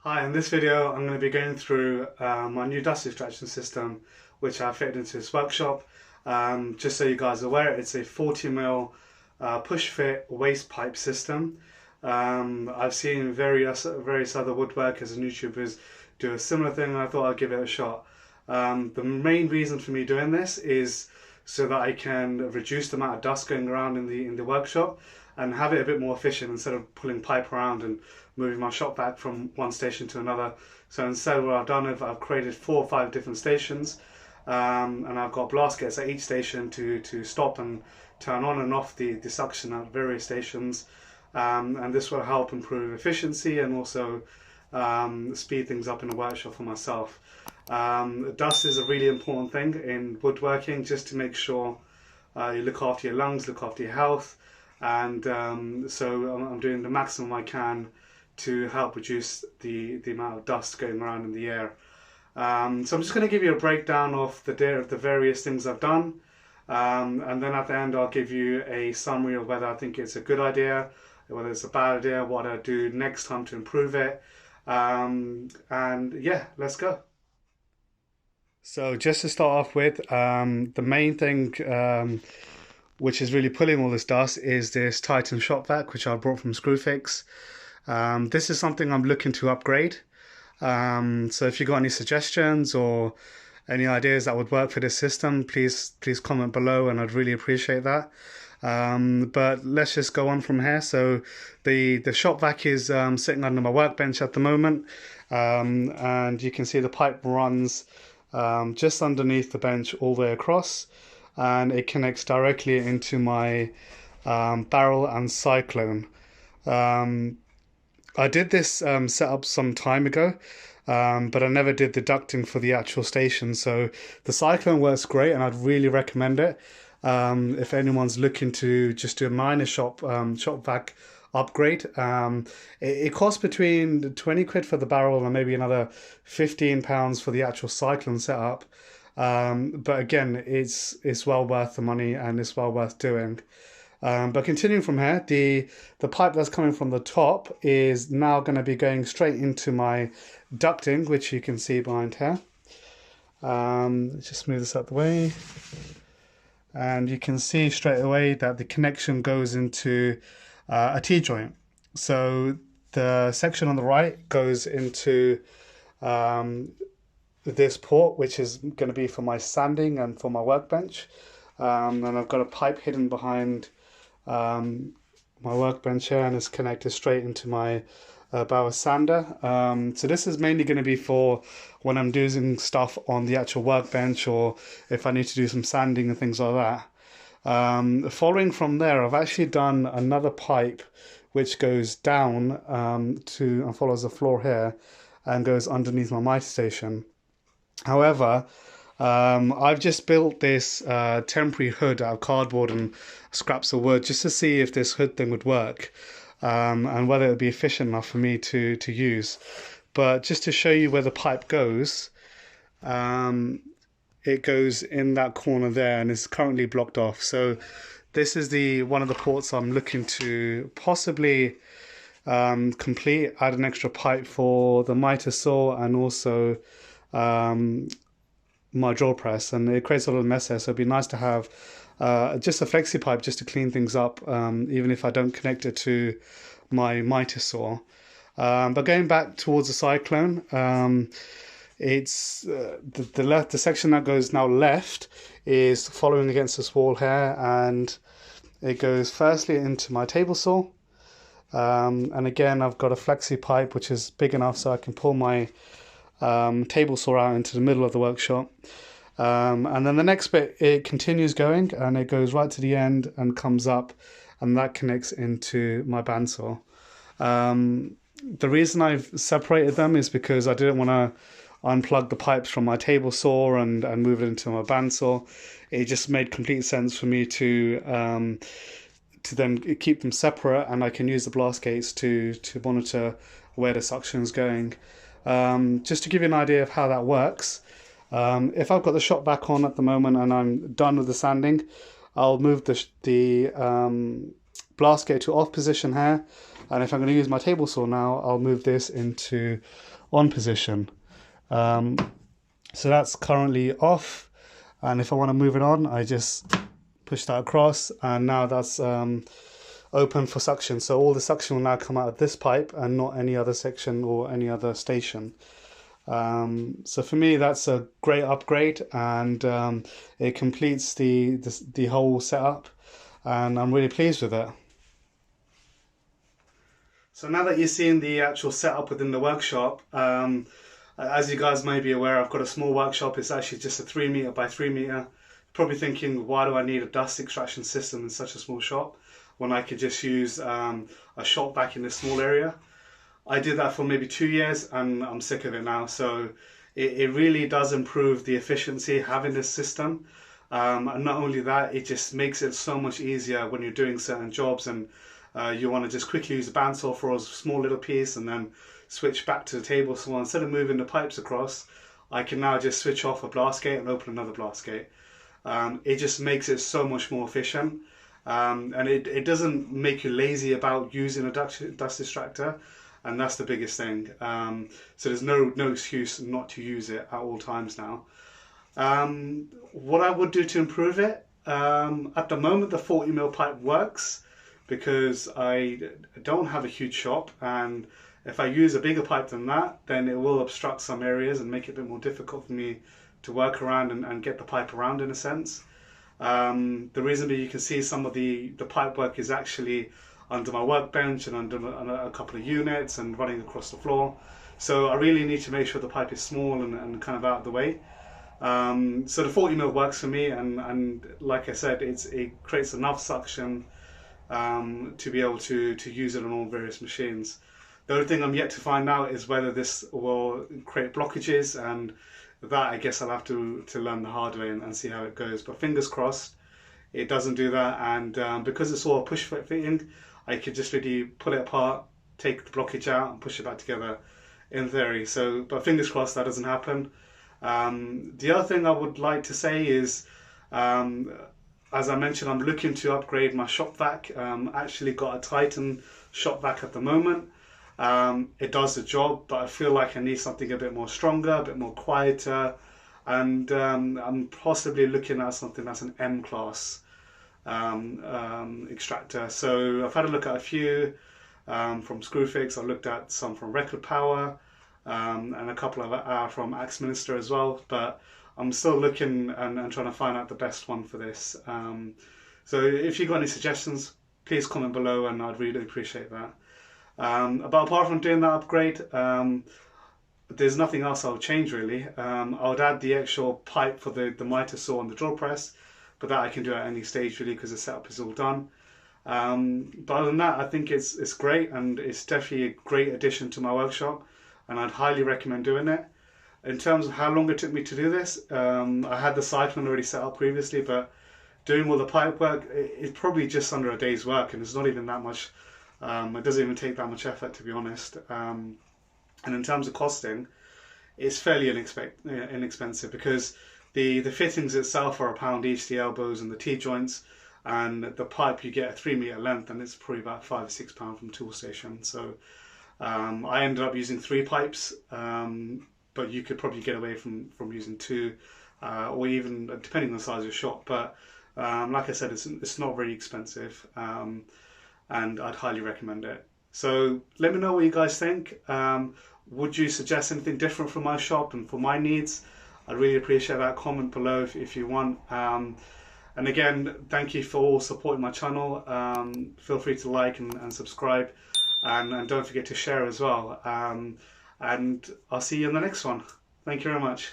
Hi, in this video I'm going to be going through my new dust extraction system which I fitted into this workshop. Just so you guys are aware, it's a 40mm push fit waste pipe system. I've seen various other woodworkers and YouTubers do a similar thing, and I thought I'd give it a shot. The main reason for me doing this is so that I can reduce the amount of dust going around in the workshop and have it a bit more efficient instead of pulling pipe around and moving my shop vac from one station to another. So instead, what I've done is I've created 4 or 5 different stations, and I've got blast gates at each station to stop and turn on and off the suction at various stations, and this will help improve efficiency and also speed things up in the workshop for myself. Dust is a really important thing in woodworking, just to make sure you look after your lungs, look after your health, and so I'm doing the maximum I can to help reduce the amount of dust going around in the air. So I'm just going to give you a breakdown of the various things I've done, and then at the end I'll give you a summary of whether I think it's a good idea, whether it's a bad idea, what I do next time to improve it, and yeah, let's go. So just to start off with, the main thing which is really pulling all this dust is this Titan Shopvac, which I brought from SCREWFIX. This is something I'm looking to upgrade. So if you got any suggestions or any ideas that would work for this system, please comment below, and I'd really appreciate that. But let's just go on from here. So the shop vac is sitting under my workbench at the moment, and you can see the pipe runs just underneath the bench all the way across, and it connects directly into my barrel and cyclone. I did this setup some time ago, but I never did the ducting for the actual station. So the cyclone works great, and I'd really recommend it. If anyone's looking to just do a minor shop vac upgrade, it costs between 20 quid for the barrel and maybe another £15 for the actual cyclone setup. But again, it's well worth the money, and it's well worth doing. But continuing from here, the pipe that's coming from the top is now going to be going straight into my ducting, which you can see behind here. Let's just move this out the way. And you can see straight away that the connection goes into a T-joint. So the section on the right goes into this port, which is going to be for my sanding and for my workbench. And I've got a pipe hidden behind my workbench here, and it's connected straight into my ERBAUER sander. So this is mainly going to be for when I'm doing stuff on the actual workbench, or if I need to do some sanding and things like that. Following from there, I've actually done another pipe which goes down and follows the floor here and goes underneath my mitre station. However, I've just built this temporary hood out of cardboard and scraps of wood just to see if this hood thing would work, and whether it would be efficient enough for me to use. But just to show you where the pipe goes, it goes in that corner there, and it's currently blocked off. So this is one of the ports I'm looking to possibly complete, add an extra pipe for the mitre saw and also my drill press, and it creates a little mess there, so it'd be nice to have just a flexi pipe just to clean things up, even if I don't connect it to my mitre saw. But going back towards the cyclone, it's the section that goes now left is following against this wall here, and it goes firstly into my table saw, and again I've got a flexi pipe which is big enough so I can pull my table saw out into the middle of the workshop, and then the next bit, it continues going and it goes right to the end and comes up, and that connects into my bandsaw. The reason I've separated them is because I didn't want to unplug the pipes from my table saw and move it into my bandsaw. It just made complete sense for me to then keep them separate, and I can use the blast gates to monitor where the suction is going. Just to give you an idea of how that works, if I've got the shop vac on at the moment and I'm done with the sanding, I'll move the blast gate to off position here, and if I'm going to use my table saw now, I'll move this into on position. So that's currently off, and if I want to move it on, I just push that across, and now that's open for suction. So all the suction will now come out of this pipe and not any other section or any other station. So for me, that's a great upgrade, and it completes the whole setup, and I'm really pleased with it. So now that you've seen the actual setup within the workshop, as you guys may be aware, I've got a small workshop. It's actually just a 3 meter by 3 meter. Probably thinking, why do I need a dust extraction system in such a small shop when I could just use a shop vac in this small area? I did that for maybe 2 years and I'm sick of it now. So it really does improve the efficiency having this system. And not only that, it just makes it so much easier when you're doing certain jobs and you want to just quickly use a bandsaw for a small little piece and then switch back to the table. So instead of moving the pipes across, I can now just switch off a blast gate and open another blast gate. It just makes it so much more efficient, and it doesn't make you lazy about using a dust extractor, and that's the biggest thing. So there's no excuse not to use it at all times now. What I would do to improve it, at the moment the 40mm pipe works because I don't have a huge shop, and if I use a bigger pipe than that, then it will obstruct some areas and make it a bit more difficult for me to work around and get the pipe around in a sense. The reason being, you can see some of the pipe work is actually under my workbench and under a couple of units and running across the floor. So I really need to make sure the pipe is small and kind of out of the way. So the 40mm works for me, and like I said, it creates enough suction to be able to use it on all various machines. The only thing I'm yet to find out is whether this will create blockages, and that I guess I'll have to learn the hard way and see how it goes. But fingers crossed it doesn't do that, and because it's all a push fit fitting, I could just really pull it apart, take the blockage out and push it back together in theory. So, but fingers crossed that doesn't happen. The other thing I would like to say is, as I mentioned, I'm looking to upgrade my shop vac. Actually got a Titan Shopvac at the moment. It does the job, but I feel like I need something a bit more stronger, a bit more quieter, and I'm possibly looking at something that's an M class extractor. So I've had a look at a few from SCREWFIX. I looked at some from Record Power, and a couple of from Axminster as well, but I'm still looking and trying to find out the best one for this. So if you've got any suggestions, please comment below, and I'd really appreciate that. But apart from doing that upgrade, there's nothing else I would change really. I would add the actual pipe for the miter saw and the drill press, but that I can do at any stage really because the setup is all done. But other than that, I think it's great, and it's definitely a great addition to my workshop, and I'd highly recommend doing it. In terms of how long it took me to do this, I had the CYCLONE already set up previously, but doing all the pipe work, it's probably just under a day's work, and it's not even that much. It doesn't even take that much effort, to be honest. And in terms of costing, it's fairly inexpensive because the fittings itself are £1 each, the elbows and the T-joints, and the pipe you get a 3 meter length, and it's probably about £5 or £6 from Toolstation. So I ended up using 3 pipes, but you could probably get away from using 2, or even depending on the size of your shop. But like I said, it's not very expensive. And I'd highly recommend it. So let me know what you guys think. Would you suggest anything different for my shop and for my needs? I'd really appreciate that. Comment below if you want. And again, thank you for all supporting my channel. Feel free to like and subscribe, and don't forget to share as well. And I'll see you in the next one. Thank you very much.